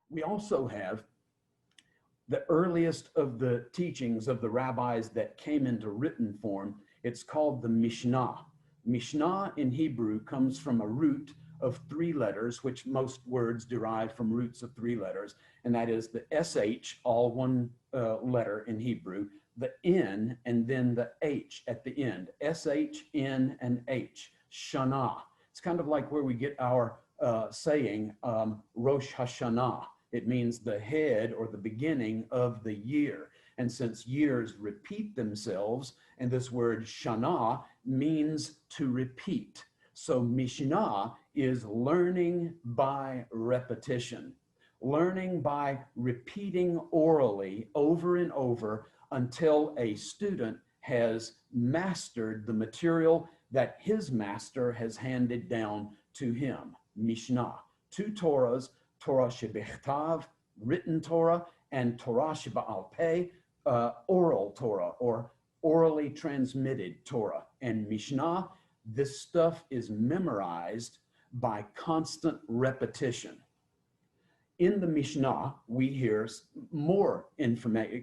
We also have the earliest of the teachings of the rabbis that came into written form. It's called the Mishnah. Mishnah in Hebrew comes from a root of 3 letters, which most words derive from roots of 3 letters, and that is the SH, all one letter in Hebrew, the N, and then the H at the end. SH, N, and H, Shana. It's kind of like where we get our saying, Rosh Hashanah. It means the head or the beginning of the year. And since years repeat themselves, and this word Shana means to repeat. So Mishnah is learning by repetition, learning by repeating orally over and over until a student has mastered the material that his master has handed down to him. Mishnah, 2 Torahs, Torah Shebechtav, written Torah, and Torah Sheba'al Peh, oral Torah, or orally transmitted Torah. And Mishnah, this stuff is memorized by constant repetition. In the Mishnah, we hear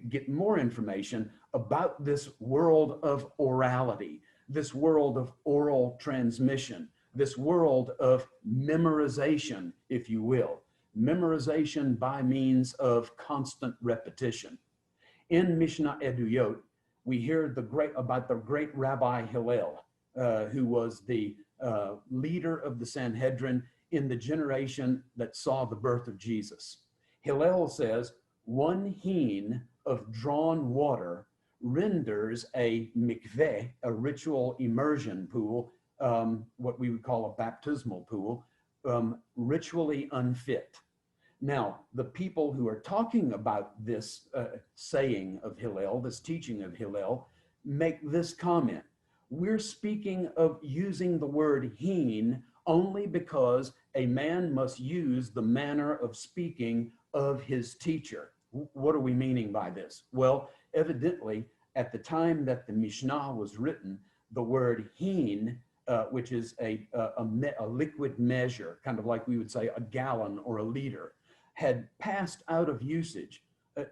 get more information about this world of orality, this world of oral transmission, this world of memorization, if you will. Memorization by means of constant repetition. In Mishnah Eduyot, we hear about the great Rabbi Hillel, who was the leader of the Sanhedrin in the generation that saw the birth of Jesus. Hillel says, 1 hin of drawn water renders a mikveh, a ritual immersion pool, what we would call a baptismal pool, ritually unfit. Now, the people who are talking about this saying of Hillel, this teaching of Hillel, make this comment. We're speaking of using the word hin only because a man must use the manner of speaking of his teacher. What are we meaning by this? Well, evidently, at the time that the Mishnah was written, the word hin, which is a liquid measure, kind of like we would say a gallon or a liter, had passed out of usage.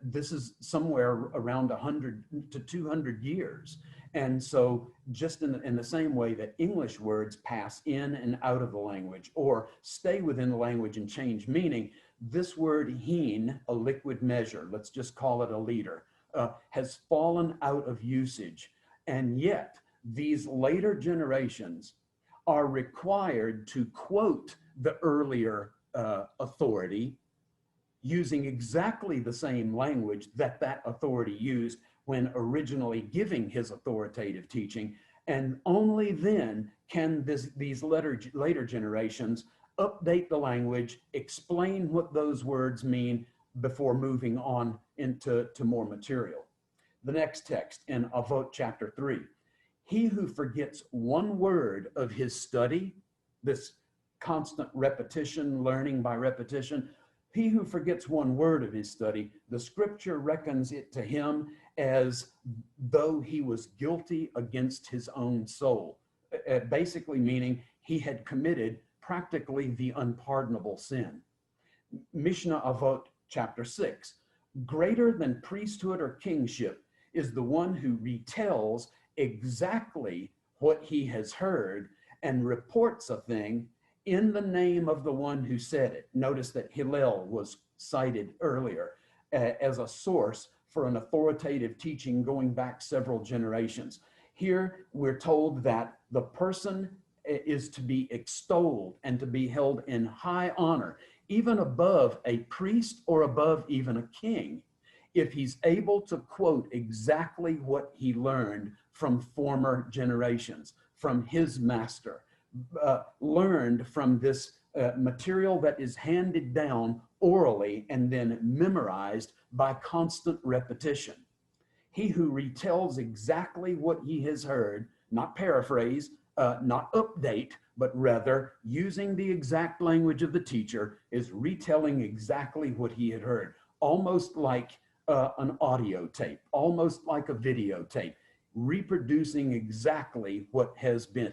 This is somewhere around 100 to 200 years. And so just in the same way that English words pass in and out of the language or stay within the language and change meaning, this word hin, a liquid measure, let's just call it a liter, has fallen out of usage. And yet these later generations are required to quote the earlier authority using exactly the same language that that authority used when originally giving his authoritative teaching. And only then can these later generations update the language, explain what those words mean before moving on into more material. The next text in Avot chapter 3. He who forgets 1 word of his study, this constant repetition, learning by repetition, he who forgets 1 word of his study, the scripture reckons it to him as though he was guilty against his own soul. Basically meaning he had committed practically the unpardonable sin. Mishnah Avot chapter 6. Greater than priesthood or kingship is the one who retells exactly what he has heard and reports a thing in the name of the one who said it. Notice that Hillel was cited earlier as a source for an authoritative teaching going back several generations. Here we're told that the person is to be extolled and to be held in high honor, even above a priest or above even a king, if he's able to quote exactly what he learned from former generations, from his master, learned from this material that is handed down orally and then memorized by constant repetition. He who retells exactly what he has heard, not paraphrase, not update, but rather using the exact language of the teacher, is retelling exactly what he had heard, almost like an audio tape, almost like a videotape, reproducing exactly what has been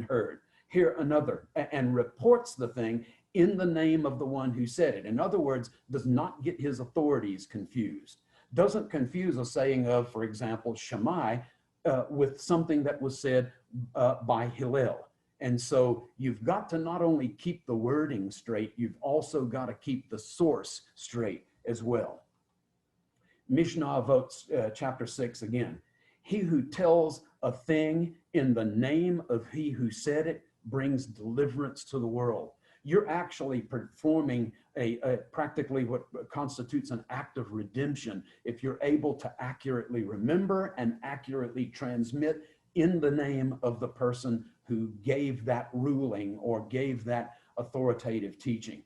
heard. Here another, and reports the thing in the name of the one who said it. In other words, does not get his authorities confused. Doesn't confuse a saying of, for example, Shammai with something that was said by Hillel. And so you've got to not only keep the wording straight, you've also got to keep the source straight as well. Mishnah votes chapter 6 again. He who tells a thing in the name of he who said it brings deliverance to the world. You're actually performing practically what constitutes an act of redemption if you're able to accurately remember and accurately transmit in the name of the person who gave that ruling or gave that authoritative teaching.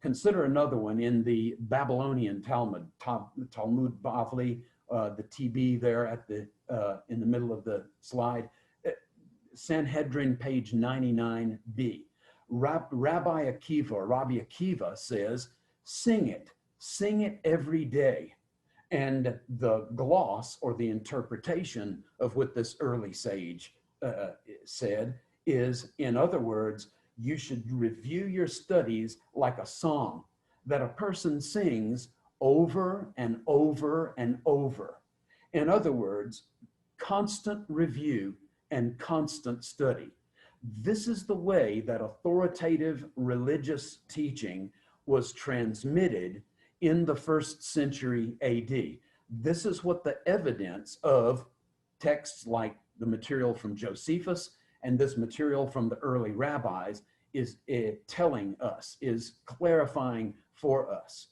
Consider another one in the Babylonian Talmud, Talmud Bavli, the TB there at the in the middle of the slide, Sanhedrin, page 99b. Rabbi Akiva says, sing it every day. And the gloss, or the interpretation of what this early sage said, is, in other words, you should review your studies like a song that a person sings over and over and over. In other words, constant review and constant study. This is the way that authoritative religious teaching was transmitted in the 1st century AD. This is what the evidence of texts like the material from Josephus and this material from the early rabbis is telling us, is clarifying for us.